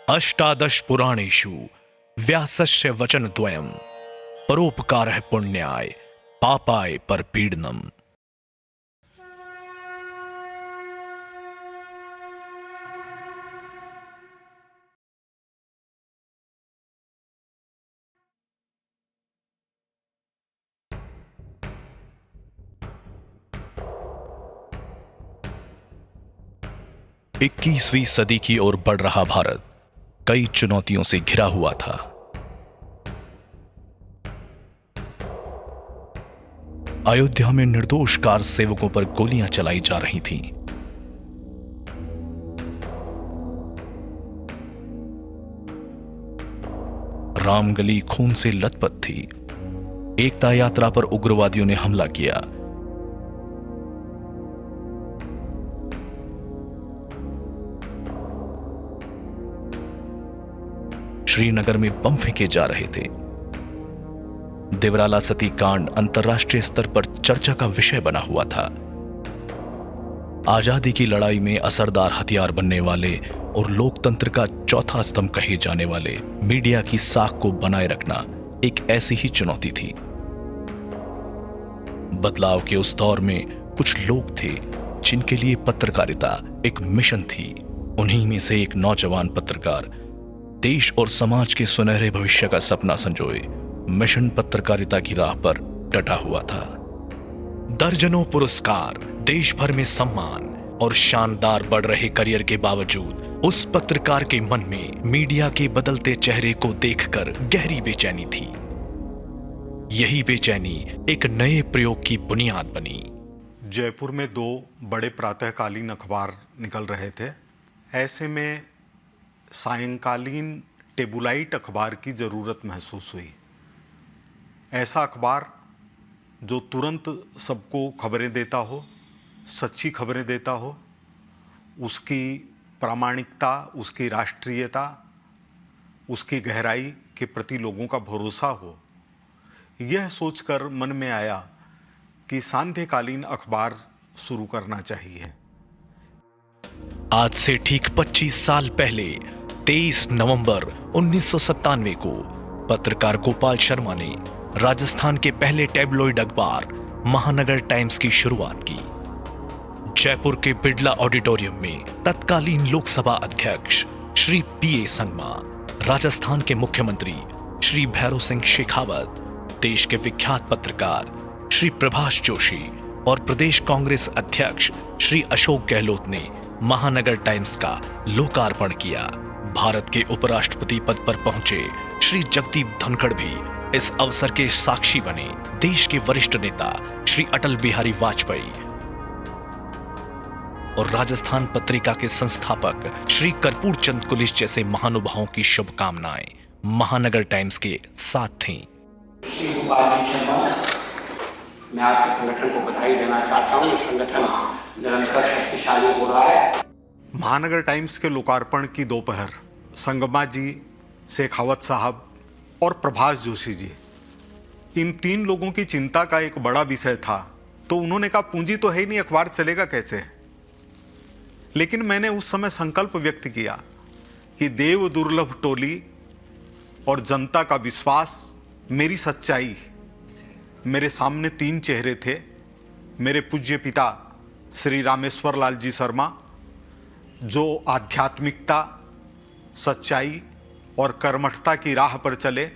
अष्टादश पुराणेषु व्यासस्य वचनद्वयम् परोपकारः पुण्याय पापाय परपीडनम्। इक्कीसवीं सदी की ओर बढ़ रहा भारत कई चुनौतियों से घिरा हुआ था। अयोध्या में निर्दोष कार सेवकों पर गोलियां चलाई जा रही थीं। रामगली खून से लथपथ थी। एकता यात्रा पर उग्रवादियों ने हमला किया। श्रीनगर में बम फेंके जा रहे थे। देवराला सती कांड अंतर्राष्ट्रीय स्तर पर चर्चा का विषय बना हुआ था। आजादी की लड़ाई में असरदार हथियार बनने वाले और लोकतंत्र का चौथा स्तंभ कहे जाने वाले मीडिया की साख को बनाए रखना एक ऐसी ही चुनौती थी। बदलाव के उस दौर में कुछ लोग थे जिनके लिए पत्रकारिता एक मिशन थी। उन्हीं में से एक नौजवान पत्रकार देश और समाज के सुनहरे भविष्य का सपना संजोए मिशन पत्रकारिता की राह पर डटा हुआ था। दर्जनों पुरस्कार, देश भर में सम्मान और शानदार बढ़ रहे करियर के बावजूद उस पत्रकार के मन में मीडिया के बदलते चेहरे को देखकर गहरी बेचैनी थी। यही बेचैनी एक नए प्रयोग की बुनियाद बनी। जयपुर में दो बड़े प्रातःकालीन अखबार निकल रहे थे। ऐसे में सायंकालीन टेबुलाइट अखबार की ज़रूरत महसूस हुई। ऐसा अखबार जो तुरंत सबको खबरें देता हो, सच्ची खबरें देता हो, उसकी प्रामाणिकता, उसकी राष्ट्रीयता, उसकी गहराई के प्रति लोगों का भरोसा हो। यह सोचकर मन में आया कि सांध्यकालीन अखबार शुरू करना चाहिए। आज से ठीक 25 साल पहले 23 नवंबर 1997 को पत्रकार गोपाल शर्मा ने राजस्थान के पहले टैबलॉइड अखबार महानगर टाइम्स की शुरुआत की। जयपुर के बिड़ला ऑडिटोरियम में तत्कालीन लोकसभा अध्यक्ष श्री पीए संगमा, राजस्थान के मुख्यमंत्री श्री भैरों सिंह शेखावत, देश के विख्यात पत्रकार श्री प्रभाष जोशी और प्रदेश कांग्रेस अध्यक्ष श्री अशोक गहलोत ने महानगर टाइम्स का लोकार्पण किया। भारत के उपराष्ट्रपति पद पर पहुंचे श्री जगदीप धनखड़ भी इस अवसर के साक्षी बने। देश के वरिष्ठ नेता श्री अटल बिहारी वाजपेयी और राजस्थान पत्रिका के संस्थापक श्री कर्पूर चंद कुलिश जैसे महानुभावों की शुभकामनाएं महानगर टाइम्स के साथ थीं। मैं आपके संगठन को बधाई देना चाहता हूं। संगठन निरंतर शक्तिशाली हो रहा है। महानगर टाइम्स के लोकार्पण की दोपहर संगमा जी, शेखावत साहब और प्रभाष जोशी जी, इन तीन लोगों की चिंता का एक बड़ा विषय था। तो उन्होंने कहा पूंजी तो है ही नहीं, अखबार चलेगा कैसे। लेकिन मैंने उस समय संकल्प व्यक्त किया कि देव दुर्लभ टोली और जनता का विश्वास, मेरी सच्चाई। मेरे सामने तीन चेहरे थे। मेरे पूज्य पिता श्री रामेश्वर लाल जी शर्मा, जो आध्यात्मिकता, सच्चाई और कर्मठता की राह पर चले।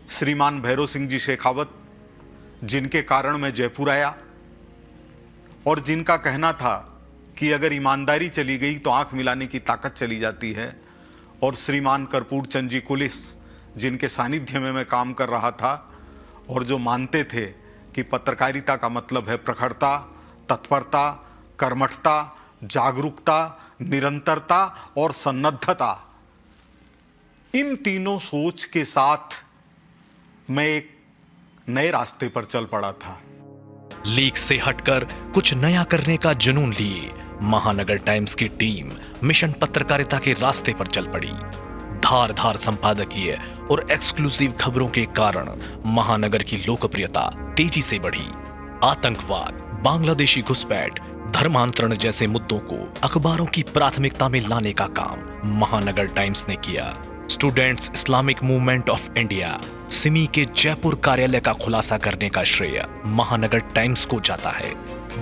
श्रीमान भैरों सिंह जी शेखावत, जिनके कारण मैं जयपुर आया और जिनका कहना था कि अगर ईमानदारी चली गई तो आंख मिलाने की ताकत चली जाती है। और श्रीमान कर्पूर चंद जी कुलिस, जिनके सानिध्य में मैं काम कर रहा था और जो मानते थे कि पत्रकारिता का मतलब है प्रखरता, तत्परता, कर्मठता, जागरूकता, निरंतरता और सन्नद्धता। इन तीनों सोच के साथ मैं एक नए रास्ते पर चल पड़ा था। लीक से हटकर कुछ नया करने का जुनून लिए महानगर टाइम्स की टीम मिशन पत्रकारिता के रास्ते पर चल पड़ी। धार धार संपादकीय और एक्सक्लूसिव खबरों के कारण महानगर की लोकप्रियता तेजी से बढ़ी। आतंकवाद, बांग्लादेशी घुसपैठ, धर्मांतरण जैसे मुद्दों को अखबारों की प्राथमिकता में लाने का काम महानगर टाइम्स ने किया। Students Islamic movement of India Simi के जयपुर कार्यालय का खुलासा करने का श्रेय महानगर टाइम्स को जाता है।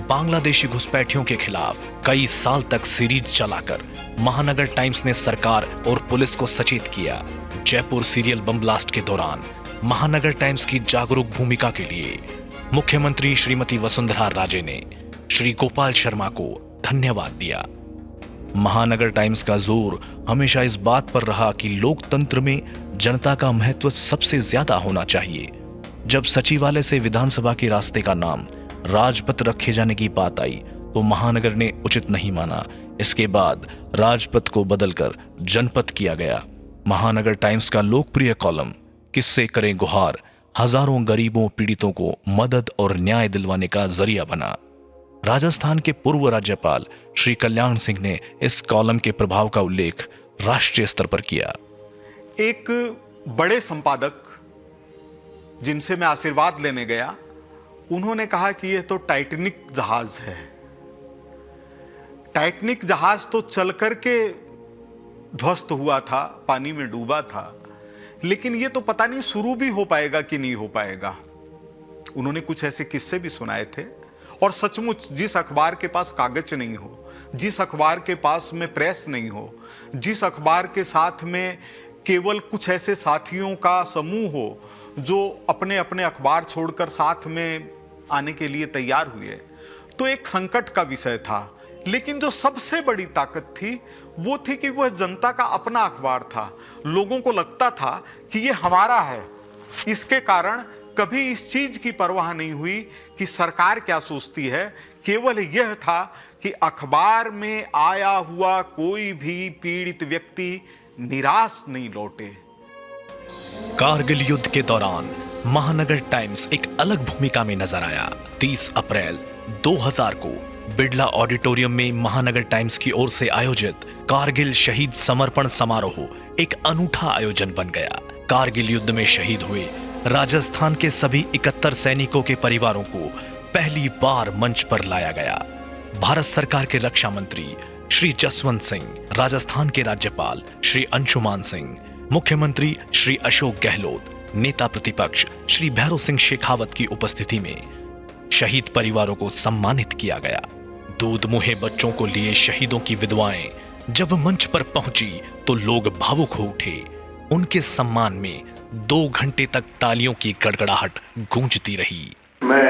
बांग्लादेशी घुसपैठियों के खिलाफ कई साल तक सीरीज चलाकर महानगर टाइम्स ने सरकार और पुलिस को सचेत किया। जयपुर सीरियल बम ब्लास्ट के दौरान महानगर टाइम्स की जागरूक भूमिका के लिए मुख्यमंत्री श्रीमती वसुंधरा राजे ने श्री गोपाल शर्मा को धन्यवाद दिया। महानगर टाइम्स का जोर हमेशा इस बात पर रहा कि लोकतंत्र में जनता का महत्व सबसे ज्यादा होना चाहिए। जब सचिवालय से विधानसभा के रास्ते का नाम राजपथ रखे जाने की बात आई तो महानगर ने उचित नहीं माना। इसके बाद राजपथ को बदलकर जनपथ किया गया। महानगर टाइम्स का लोकप्रिय कॉलम किससे करें गुहार हजारों गरीबों पीड़ितों को मदद और न्याय दिलवाने का जरिया बना। राजस्थान के पूर्व राज्यपाल श्री कल्याण सिंह ने इस कॉलम के प्रभाव का उल्लेख राष्ट्रीय स्तर पर किया। एक बड़े संपादक जिनसे मैं आशीर्वाद लेने गया, उन्होंने कहा कि यह तो टाइटैनिक जहाज है। टाइटैनिक जहाज तो चल करके ध्वस्त हुआ था, पानी में डूबा था, लेकिन यह तो पता नहीं शुरू भी हो पाएगा कि नहीं हो पाएगा। उन्होंने कुछ ऐसे किस्से भी सुनाए थे। और सचमुच जिस अखबार के पास कागज नहीं हो, जिस अखबार के पास में प्रेस नहीं हो, जिस अखबार के साथ में केवल कुछ ऐसे साथियों का समूह हो जो अपने अपने अखबार छोड़कर साथ में आने के लिए तैयार हुए, तो एक संकट का विषय था। लेकिन जो सबसे बड़ी ताकत थी वो थी कि वह जनता का अपना अखबार था। लोगों को लगता था कि ये हमारा है। इसके कारण कभी इस चीज की परवाह नहीं हुई कि सरकार क्या सोचती है। केवल यह था कि अखबार में आया हुआ कोई भी पीड़ित व्यक्ति निराश नहीं लौटे। कारगिल युद्ध के दौरान महानगर टाइम्स एक अलग भूमिका में नजर आया। 30 अप्रैल 2000 को बिड़ला ऑडिटोरियम में महानगर टाइम्स की ओर से आयोजित कारगिल शहीद समर्पण समारोह एक अनूठा आयोजन बन गया। कारगिल युद्ध में शहीद हुए राजस्थान के सभी 71 सैनिकों के परिवारों को पहली बार मंच पर लाया गया। भारत सरकार के रक्षा मंत्री श्री जसवंत सिंह, राजस्थान के राज्यपाल श्री अंशुमान सिंह, मुख्यमंत्री श्री अशोक गहलोत, नेता प्रतिपक्ष श्री भैरव सिंह शेखावत की उपस्थिति में शहीद परिवारों को सम्मानित किया गया। दूध मुहे बच्चों को लिए शहीदों की विधवाएं जब मंच पर पहुंची तो लोग भावुक हो उठे। उनके सम्मान में 2 घंटे तक तालियों की गड़गड़ाहट गूंजती रही। मैं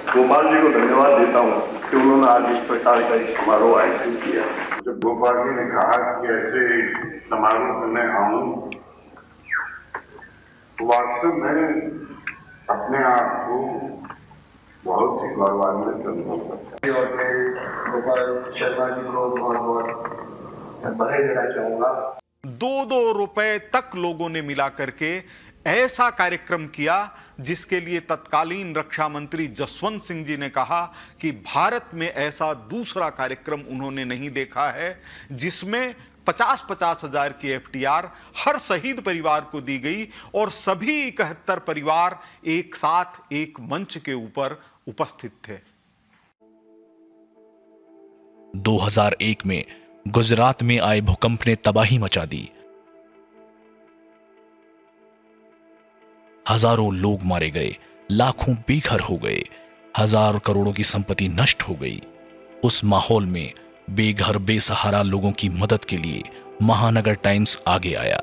गोपाल जी को धन्यवाद देता हूं कि उन्होंने आज इस प्रकार का एक समारोह आयोजित किया। जब गोपाल जी ने कहा कि ऐसे समारोह करने आऊं, तो वास्तव में अपने आप को बहुत ही गौरवान्वित अनुभव करता हूं। और मैं गोपाल शर्मा जी को बहुत बधाई देना चाहूंगा। 2-2 रुपए तक लोगों ने मिला करके ऐसा कार्यक्रम किया जिसके लिए तत्कालीन रक्षा मंत्री जसवंत सिंह जी ने कहा कि भारत में ऐसा दूसरा कार्यक्रम उन्होंने नहीं देखा है जिसमें 50-50 हजार की एफटीआर हर शहीद परिवार को दी गई और सभी 71 परिवार एक साथ एक मंच के ऊपर उपस्थित थे। 2001 में गुजरात में आए भूकंप ने तबाही मचा दी। हजारों लोग मारे गए, लाखों बेघर हो गए, हजार करोड़ों की संपत्ति नष्ट हो गई। उस माहौल में बेघर बेसहारा लोगों की मदद के लिए महानगर टाइम्स आगे आया।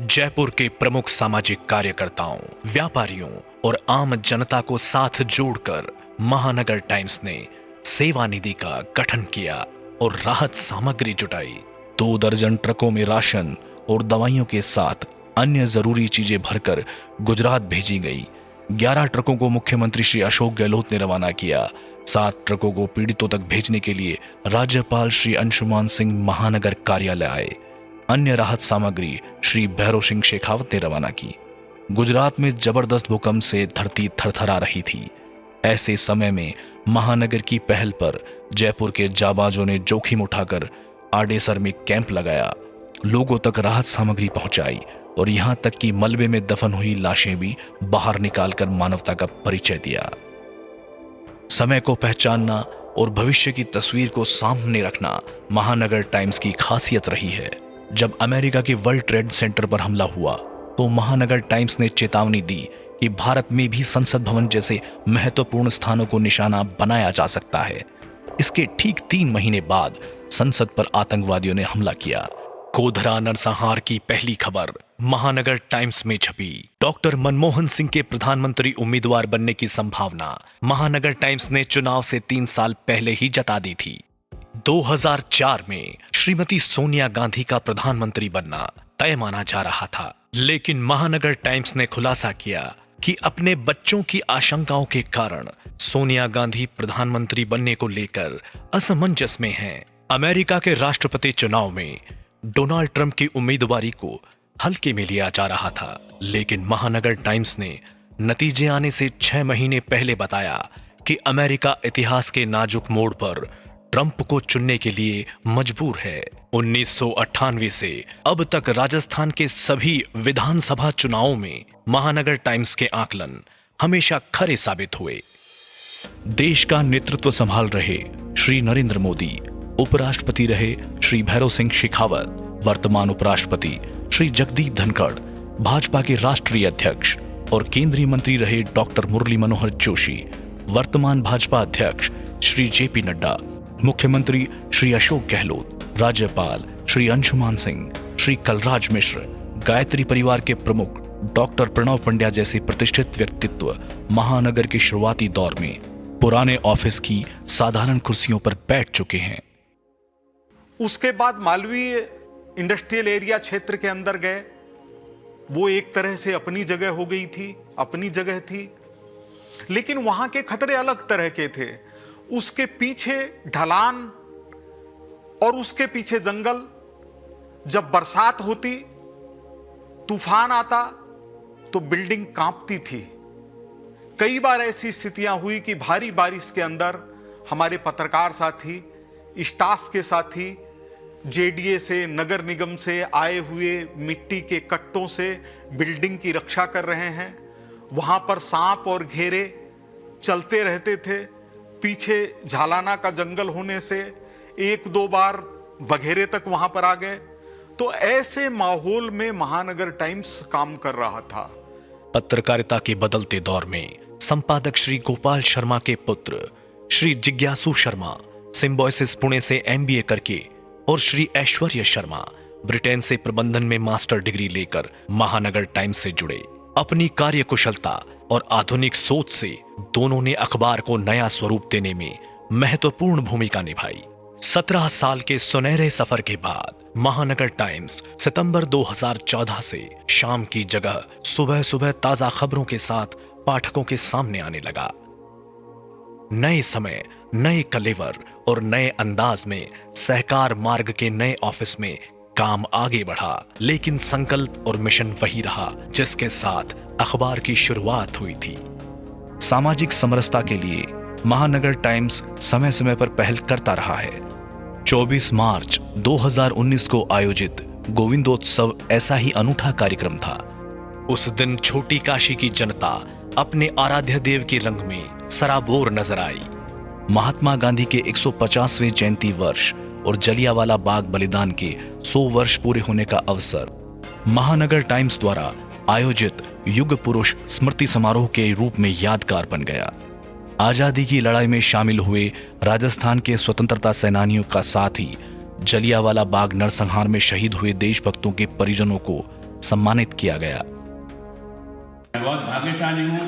जयपुर के प्रमुख सामाजिक कार्यकर्ताओं, व्यापारियों और आम जनता को साथ जोड़कर महानगर टाइम्स ने सेवा निधि का गठन किया और राहत सामग्री जुटाई। 2 दर्जन ट्रकों में राशन और दवाइयों के साथ अन्य जरूरी चीजें भरकर गुजरात भेजी गई। 11 ट्रकों को मुख्यमंत्री श्री अशोक गहलोत ने रवाना किया। 7 ट्रकों को पीड़ितों तक भेजने के लिए राज्यपाल श्री अंशुमान सिंह महानगर कार्यालय आए। अन्य राहत सामग्री श्री भैरव सिंह शेखावत ने रवाना की। गुजरात में जबरदस्त भूकंप से धरती थरथरा रही थी। ऐसे समय में महानगर की पहल पर जयपुर के जाबाजों ने जोखिम उठाकर आडेसर में कैंप लगाया, लोगों तक राहत सामग्री पहुंचाई और यहां तक कि मलबे में दफन हुई लाशें भी बाहर निकालकर मानवता का परिचय दिया। समय को पहचानना और भविष्य की तस्वीर को सामने रखना महानगर टाइम्स की खासियत रही है। जब अमेरिका के वर्ल्ड ट्रेड सेंटर पर हमला हुआ तो महानगर टाइम्स ने चेतावनी दी कि भारत में भी संसद भवन जैसे महत्वपूर्ण स्थानों को निशाना बनाया जा सकता है। इसके ठीक 3 महीने बाद संसद पर आतंकवादियों ने हमला किया। गोधरा नरसंहार की पहली खबर महानगर टाइम्स में छपी। डॉक्टर मनमोहन सिंह के प्रधानमंत्री उम्मीदवार बनने की संभावना महानगर टाइम्स ने चुनाव से 3 साल पहले ही जता दी थी। 2004 में श्रीमती सोनिया गांधी का प्रधानमंत्री बनना तय माना जा रहा था, लेकिन महानगर टाइम्स ने खुलासा किया कि अपने बच्चों की आशंकाओं के कारण सोनिया गांधी प्रधानमंत्री बनने को लेकर असमंजस में हैं। अमेरिका के राष्ट्रपति चुनाव में डोनाल्ड ट्रंप की उम्मीदवारी को हल्के में लिया जा रहा था, लेकिन महानगर टाइम्स ने नतीजे आने से 6 महीने पहले बताया कि अमेरिका इतिहास के नाजुक मोड़ पर ट्रंप को चुनने के लिए मजबूर है। 1998 से अब तक राजस्थान के सभी विधानसभा चुनावों में महानगर टाइम्स के आकलन हमेशा खरे साबित हुए। देश का नेतृत्व संभाल रहे श्री नरेंद्र मोदी, उपराष्ट्रपति रहे श्री भैरव सिंह शेखावत, वर्तमान उपराष्ट्रपति श्री जगदीप धनखड़, भाजपा के राष्ट्रीय अध्यक्ष और केंद्रीय मंत्री रहे डॉक्टर मुरली मनोहर जोशी, वर्तमान भाजपा अध्यक्ष श्री जेपी नड्डा, मुख्यमंत्री श्री अशोक गहलोत, राज्यपाल श्री अंशुमान सिंह, श्री कलराज मिश्र, गायत्री परिवार के प्रमुख डॉक्टर प्रणव पंड्या जैसे प्रतिष्ठित व्यक्तित्व महानगर के शुरुआती दौर में पुराने ऑफिस की साधारण कुर्सियों पर बैठ चुके हैं। उसके बाद मालवीय इंडस्ट्रियल एरिया क्षेत्र के अंदर गए। वो एक तरह से अपनी जगह हो गई थी, अपनी जगह थी, लेकिन वहां के खतरे अलग तरह के थे। उसके पीछे ढलान और उसके पीछे जंगल। जब बरसात होती, तूफान आता तो बिल्डिंग कांपती थी। कई बार ऐसी स्थितियां हुई कि भारी बारिश के अंदर हमारे पत्रकार साथी, स्टाफ के साथी जेडीए से, नगर निगम से आए हुए मिट्टी के कट्टों से बिल्डिंग की रक्षा कर रहे हैं। वहां पर सांप और घेरे चलते रहते थे। पीछे झालाना का जंगल होने से 1-2 बार बघेरे तक वहां पर आ गए। तो ऐसे माहौल में महानगर टाइम्स काम कर रहा था। पत्रकारिता के बदलते दौर में संपादक श्री गोपाल शर्मा के पुत्र श्री जिज्ञासु शर्मा सिम्बोयसिस पुणे से MBA करके और श्री ऐश्वर्य शर्मा ब्रिटेन से प्रबंधन में मास्टर डिग्री लेकर महानगर टाइम्स से जुड़े। अपनी कार्यकुशलता और आधुनिक सोच से दोनों ने अखबार को नया स्वरूप देने में महत्वपूर्ण भूमिका निभाई। 17 साल के सुनहरे सफर के बाद महानगर टाइम्स सितंबर 2014 से शाम की जगह सुबह सुबह ताजा खबरों के साथ पाठकों के सामने आने लगा। नए समय, नए कलेवर और नए अंदाज में सहकार मार्ग के नए ऑफिस में काम आगे बढ़ा, लेकिन संकल्प और मिशन वही रहा जिसके साथ अखबार की शुरुआत हुई थी। सामाजिक समरसता के लिए महानगर टाइम्स समय समय पर पहल करता रहा है। 24 मार्च 2019 को आयोजित गोविंदोत्सव ऐसा ही अनूठा कार्यक्रम था। उस दिन छोटी काशी की जनता अपने आराध्य देव के रंग में सराबोर नजर आई। महात्मा गांधी के 150वें जयंती वर्ष और जलियांवाला बाग बलिदान के 100 वर्ष पूरे होने का अवसर महानगर टाइम्स द्वारा आयोजित युग पुरुष स्मृति समारोह के रूप में यादगार बन गया। आजादी की लड़ाई में शामिल हुए राजस्थान के स्वतंत्रता सेनानियों का साथ ही जलियांवाला बाग नरसंहार में शहीद हुए देशभक्तों के परिजनों को सम्मानित किया गया। मैं बहुत भाग्यशाली हूँ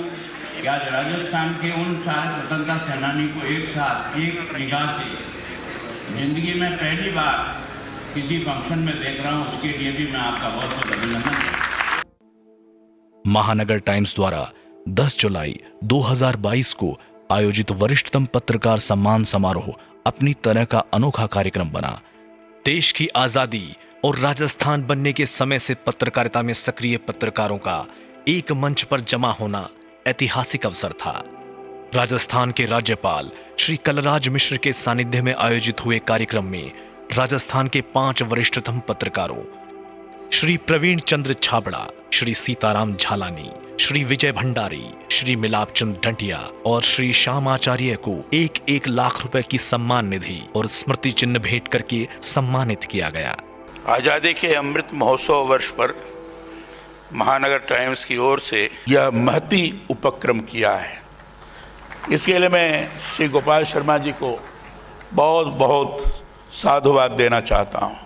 कि आज राजस्थान के उन सारे स्वतंत्रता सेनानी को एक साथ एक निगाह से जिंदगी में पहली बार किसी फंक्शन में देख रहा हूँ। उसके लिए भी मैं आपका बहुत बहुत अभिनंदन। महानगर टाइम्स द्वारा 10 जुलाई 2022 को आयोजित वरिष्ठतम पत्रकार सम्मान समारोह अपनी तरह का अनोखा कार्यक्रम बना। देश की आजादी और राजस्थान बनने के समय से पत्रकारिता में सक्रिय पत्रकारों का एक मंच पर जमा होना ऐतिहासिक अवसर था। राजस्थान के राज्यपाल श्री कलराज मिश्र के सानिध्य में आयोजित हुए कार्यक्रम में राजस्थान के 5 वरिष्ठतम पत्रकारों श्री प्रवीण चंद्र छाबड़ा, श्री सीताराम झालानी, श्री विजय भंडारी, श्री मिलाप चंद ढंटिया और श्री श्याम आचार्य को 1-1 लाख रुपए की सम्मान निधि और स्मृति चिन्ह भेंट करके सम्मानित किया गया। आज़ादी के अमृत महोत्सव वर्ष पर महानगर टाइम्स की ओर से यह महती उपक्रम किया है। इसके लिए मैं श्री गोपाल शर्मा जी को बहुत बहुत साधुवाद देना चाहता हूँ।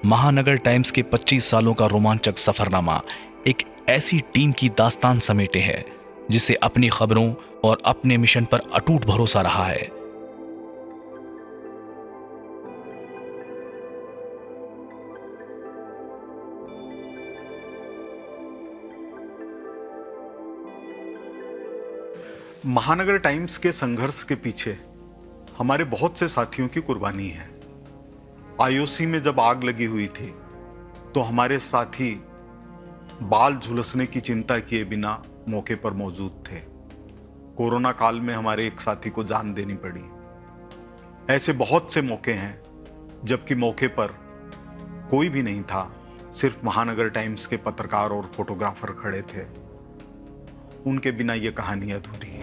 महानगर टाइम्स के 25 सालों का रोमांचक सफरनामा एक ऐसी टीम की दास्तान समेटे है जिसे अपनी खबरों और अपने मिशन पर अटूट भरोसा रहा है। महानगर टाइम्स के संघर्ष के पीछे हमारे बहुत से साथियों की कुर्बानी है। आईओसी में जब आग लगी हुई थी तो हमारे साथी बाल झुलसने की चिंता किए बिना मौके पर मौजूद थे। कोरोना काल में हमारे एक साथी को जान देनी पड़ी। ऐसे बहुत से मौके हैं जबकि मौके पर कोई भी नहीं था, सिर्फ महानगर टाइम्स के पत्रकार और फोटोग्राफर खड़े थे। उनके बिना यह कहानी अधूरी है।